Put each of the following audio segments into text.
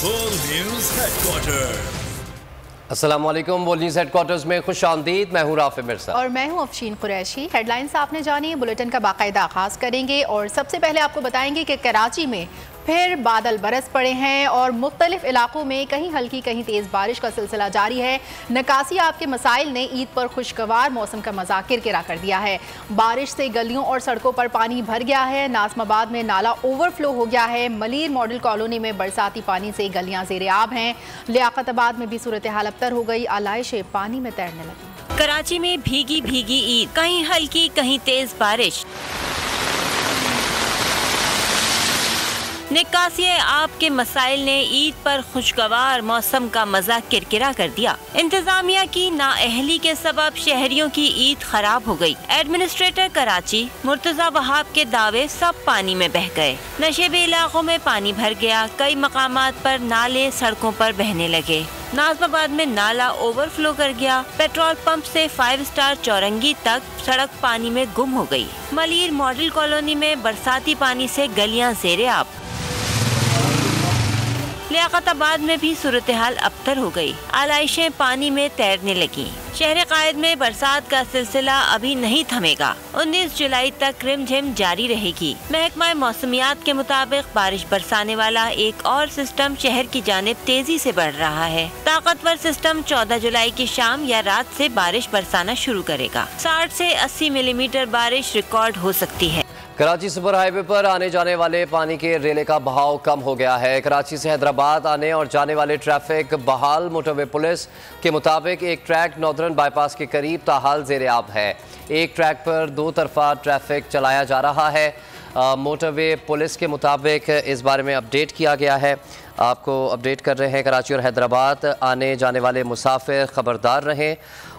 बोल news headquarter. अस्सलाम वालेकुम। बोल न्यूज हेडक्वार्टर्स में खुश आमदीद। मैं हूँ राफे मिर्जा और मैं हूँ अफशीन कुरैशी। हेडलाइंस आपने जानी, बुलेटिन का बाकायदा आगाज करेंगे और सबसे पहले आपको बताएंगे कि कराची में फिर बादल बरस पड़े हैं और मुख्तलिफ इलाकों में कहीं हल्की कहीं तेज़ बारिश का सिलसिला जारी है। नकासी आपके मसाइल ने ईद पर खुशगवार मौसम का मजाक किरकिरा कर दिया है। बारिश से गलियों और सड़कों पर पानी भर गया है। नाज़माबाद में नाला ओवरफ्लो हो गया है। मलीर मॉडल कॉलोनी में बरसाती पानी से गलियां ज़ेरे आब हैं। लियाकताबाद में भी सूरत हाल अबतर हो गई, आलाइशें पानी में तैरने लगी। कराची में भीगी भीगी ईद, कहीं हल्की कहीं तेज बारिश। निकासी आपके मसाइल ने ईद पर खुशगवार मौसम का मजा किरकिरा कर दिया। इंतजामिया की नाअहली के सबब शहरियों की ईद खराब हो गई। एडमिनिस्ट्रेटर कराची मुर्तजा वहाब के दावे सब पानी में बह गए। नशेबी इलाकों में पानी भर गया। कई मकामात पर नाले सड़कों पर बहने लगे। नाज़माबाद में नाला ओवरफ्लो कर गया। पेट्रोल पंप से 5 स्टार चौरंगी तक सड़क पानी में गुम हो गई। मलीर मॉडल कॉलोनी में बरसाती पानी से गलियां ज़ेरे आब। लियाकताबाद में भी सूरत हाल अबतर हो गई, आलाइशें पानी में तैरने लगी। शहर कायद में बरसात का सिलसिला अभी नहीं थमेगा। 19 जुलाई तक रिमझिम जारी रहेगी। महकमा मौसमियात के मुताबिक बारिश बरसाने वाला एक और सिस्टम शहर की जानिब तेजी से बढ़ रहा है। ताकतवर सिस्टम 14 जुलाई की शाम या रात से बारिश बरसाना शुरू करेगा। 60 से 80 मिलीमीटर बारिश रिकॉर्ड हो सकती है। कराची सुपर हाईवे पर आने जाने वाले पानी के रेले का बहाव कम हो गया है। कराची से हैदराबाद आने और जाने वाले ट्रैफिक बहाल। मोटरवे पुलिस के मुताबिक एक ट्रैक नॉर्दर्न बाईपास के करीब ताहाल ज़ेरे आब है। एक ट्रैक पर 2 तरफा ट्रैफिक चलाया जा रहा है। मोटरवे पुलिस के मुताबिक इस बारे में अपडेट किया गया है। आपको अपडेट कर रहे हैं। कराची और हैदराबाद आने जाने वाले मुसाफिर खबरदार रहें।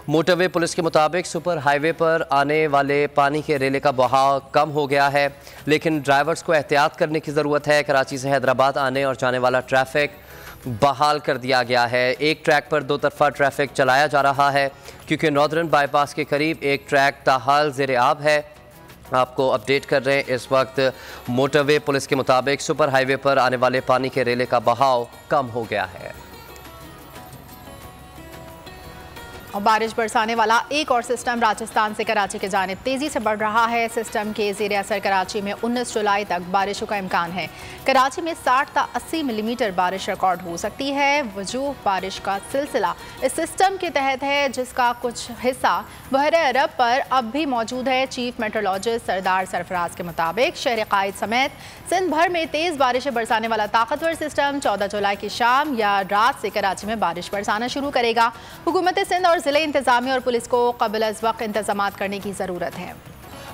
मोटरवे पुलिस के मुताबिक सुपर हाईवे पर आने वाले पानी के रेले का बहाव कम हो गया है, लेकिन ड्राइवर्स को एहतियात करने की ज़रूरत है। कराची से हैदराबाद आने और जाने वाला ट्रैफिक बहाल कर दिया गया है। एक ट्रैक पर 2 तरफा ट्रैफिक चलाया जा रहा है क्योंकि नॉर्दर्न बाईपास के करीब एक ट्रैक ताहाल ज़ेरे आब है। आपको अपडेट कर रहे हैं। इस वक्त मोटरवे पुलिस के मुताबिक सुपर हाईवे पर आने वाले पानी के रेले का बहाव कम हो गया है। और बारिश बरसाने वाला एक और सिस्टम राजस्थान से कराची की जानिब तेजी से बढ़ रहा है। सिस्टम के ज़ेरे असर कराची में 19 जुलाई तक बारिशों का इम्कान है। कराची में 60 से 80 मिलीमीटर बारिश रिकॉर्ड हो सकती है। वजूह बारिश का सिलसिला इस सिस्टम के तहत है, जिसका कुछ हिस्सा बहरे अरब पर अब भी मौजूद है। चीफ मेट्रोलॉजिस्ट सरदार सरफराज के मुताबिक शहर कायद समेत सिंध भर में तेज़ बारिशें बरसाने वाला ताकतवर सिस्टम 14 जुलाई की शाम या रात से कराची में बारिश बरसाना शुरू करेगा। हुकूमत सिंध और ज़िले इंतजामिया और पुलिस को क़ब्ल अज़ वक्त इंतजामात करने की ज़रूरत है।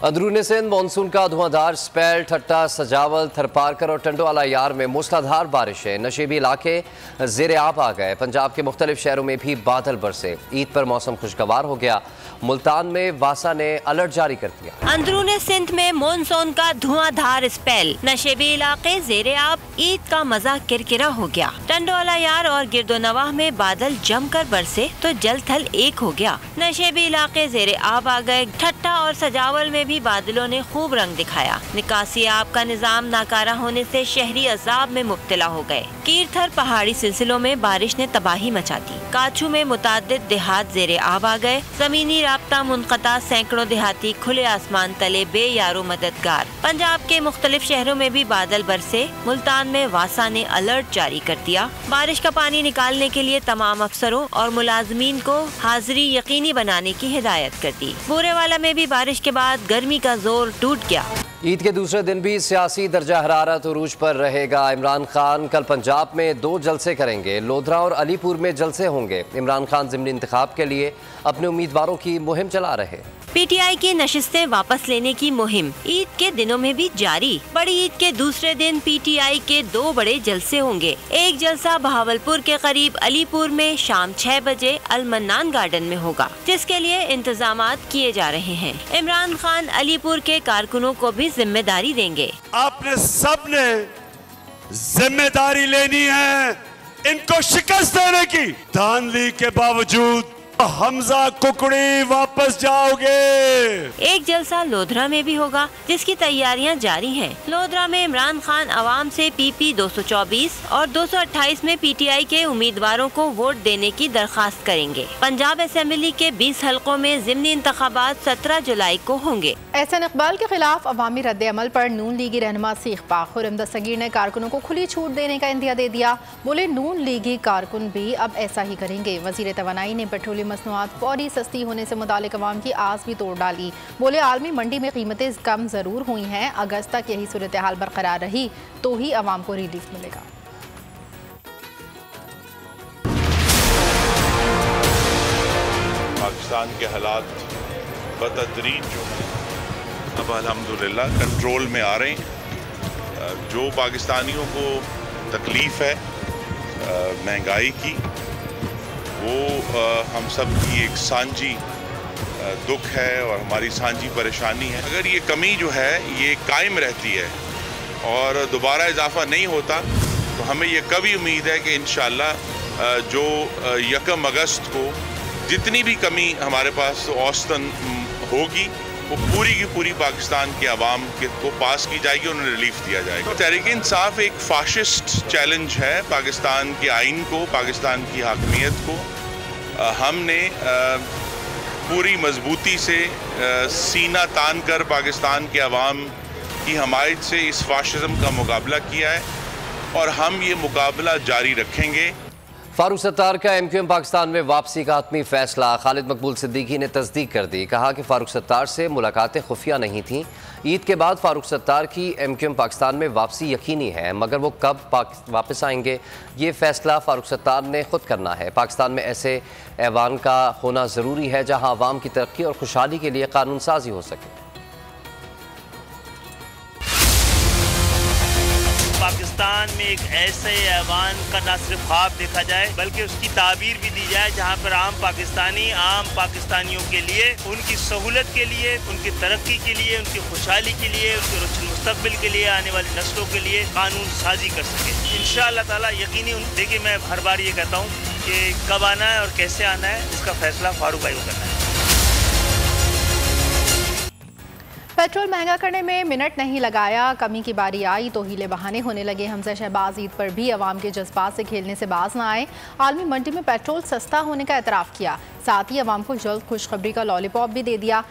अंदरूनी सिंध मानसून का धुआंधार स्पेल। ठट्टा, सजावल, थरपारकर और टंडोवाला यार में मूसलाधार बारिशें। नशेबी इलाके ज़ेरे आब आ गए। पंजाब के मुख्तलिफ शहरों में भी बादल बरसे। ईद पर मौसम खुशगवार हो गया। मुल्तान में वासा ने अलर्ट जारी कर दिया। अंदरूनी सिंध में मानसून का धुआंधार स्पेल। नशेबी इलाके ज़ेरे आब। ईद का मजा किरकिरा हो गया। टंडोवाला यार और गिरदोनवाह में बादल जमकर बरसे तो जल थल एक हो गया। नशेबी इलाके ज़ेरे आब आ गए। ठट्टा और सजावल में भी बादलों ने खूब रंग दिखाया। निकासी आब का निजाम नाकारा होने से शहरी अजाब में मुब्तला हो गए। कीरथर पहाड़ी सिलसिलों में बारिश ने तबाही मचा दी। काछू में मुतादिद देहात ज़ेरे आब आ गए। जमीनी राब्ता मुनक़ता, सैकड़ों देहाती खुले आसमान तले बेयारो मददगार। पंजाब के मुख्तलिफ शहरों में भी बादल बरसे। मुल्तान में वासा ने अलर्ट जारी कर दिया। बारिश का पानी निकालने के लिए तमाम अफसरों और मुलाजमीन को हाजिरी यकीनी बनाने की हिदायत कर दी। बूरेवाला में भी बारिश के बाद गर्मी का जोर टूट गया। ईद के दूसरे दिन भी सियासी दर्जा हरारत उरूज पर रहेगा। इमरान खान कल पंजाब में 2 जलसे करेंगे। लोधरा और अलीपुर में जलसे होंगे। इमरान खान ज़िमनी इंतखाब के लिए अपने उम्मीदवारों की मुहिम चला रहे। पीटीआई की नशिस्तें वापस लेने की मुहिम ईद के दिनों में भी जारी। बड़ी ईद के दूसरे दिन पीटीआई के 2 बड़े जलसे होंगे। एक जलसा बहावलपुर के करीब अलीपुर में शाम 6 बजे अल-मन्नान गार्डन में होगा, जिसके लिए इंतजामात किए जा रहे हैं। इमरान खान अलीपुर के कारकुनों को भी जिम्मेदारी देंगे। आपने सब ने जिम्मेदारी लेनी है इनको शिकस्त देने की। धांधली के बावजूद हमजा कुकड़ी वापस जाओगे। एक जलसा लोधरा में भी होगा जिसकी तैयारियां जारी हैं। लोधरा में इमरान खान अवाम से PP 224 और 228 में PTI के उम्मीदवारों को वोट देने की दरखास्त करेंगे। पंजाब असेंबली के 20 हलकों में ज़िमनी इंतखाबात 17 जुलाई को होंगे। एहसन इकबाल के खिलाफ अवामी रद्द-ए-अमल पर नून लीगी रहनुमा सीख पा खुर्रम दस्तगीर ने कारकुनों को खुली छूट देने का इंदिया दे दिया। बोले नून लीगी कारकुन भी अब ऐसा ही करेंगे। वजीर तवानाई ने पेट्रोलियम मसनूआत फौरी सस्ती होने से मुतालिक अवाम की आस भी तोड़ डाली। बोले आलमी मंडी में कीमतें कम जरूर हुई हैं, अगस्त तक यही सूरत हाल बरकरार रही तो ही अवाम को रिलीफ मिलेगा। पाकिस्तान के हालात बतदरीज जो है अब अल्हम्दुलिल्लाह कंट्रोल में आ रहे हैं। जो पाकिस्तानियों को तकलीफ़ है महंगाई की, वो हम सब की एक सांझी दुख है और हमारी सांझी परेशानी है। अगर ये कमी जो है ये कायम रहती है और दोबारा इजाफा नहीं होता तो हमें ये कभी उम्मीद है कि इंशाअल्लाह जो 1 अगस्त को जितनी भी कमी हमारे पास औसतन होगी वो पूरी की पूरी पाकिस्तान के अवाम को पास की जाएगी, उन्हें रिलीफ दिया जाएगा। तहरीक-ए-इंसाफ एक फाशिस्ट चैलेंज है पाकिस्तान के आइन को, पाकिस्तान की हाकमियत को। हमने पूरी मजबूती से सीना तान कर पाकिस्तान के अवाम की हमायत से इस फाशिज्म का मुकाबला किया है और हम ये मुकाबला जारी रखेंगे। फारूक सत्तार का MQM पाकिस्तान में वापसी का हतमी फैसला। खालिद मकबूल सिद्दीकी ने तस्दीक कर दी। कहा कि फारूक सत्तार से मुलाकातें खुफिया नहीं थीं। ईद के बाद फारूक सत्तार की MQM पाकिस्तान में वापसी यकीनी है, मगर वो कब वापस आएंगे ये फैसला फारूक सत्तार ने खुद करना है। पाकिस्तान में ऐसे ऐवान का होना ज़रूरी है जहाँ अवाम की तरक्की और खुशहाली के लिए कानून साजी हो सके। पाकिस्तान में एक ऐसे ऐवान का न सिर्फ ख्वाब देखा जाए बल्कि उसकी ताबीर भी दी जाए जहां पर आम पाकिस्तानियों के लिए, उनकी सहूलत के लिए, उनकी तरक्की के लिए, उनकी खुशहाली के लिए, उनके रोशन मुस्तकबिल के लिए, आने वाली नस्लों के लिए कानून साजी कर सके। इंशाअल्लाह ताला यकीनी। देखिए, मैं हर बार ये कहता हूँ कि कब आना है और कैसे आना है इसका फैसला फारूक भाई को करना है। पेट्रोल महंगा करने में मिनट नहीं लगाया, कमी की बारी आई तो हीले बहाने होने लगे। हमजा शहबाज ईद पर भी अवाम के जज्बात से खेलने से बाज ना आए। आलमी मंडी में पेट्रोल सस्ता होने का एतराफ़ किया, साथ ही अवाम को जल्द खुशखबरी का लॉलीपॉप भी दे दिया।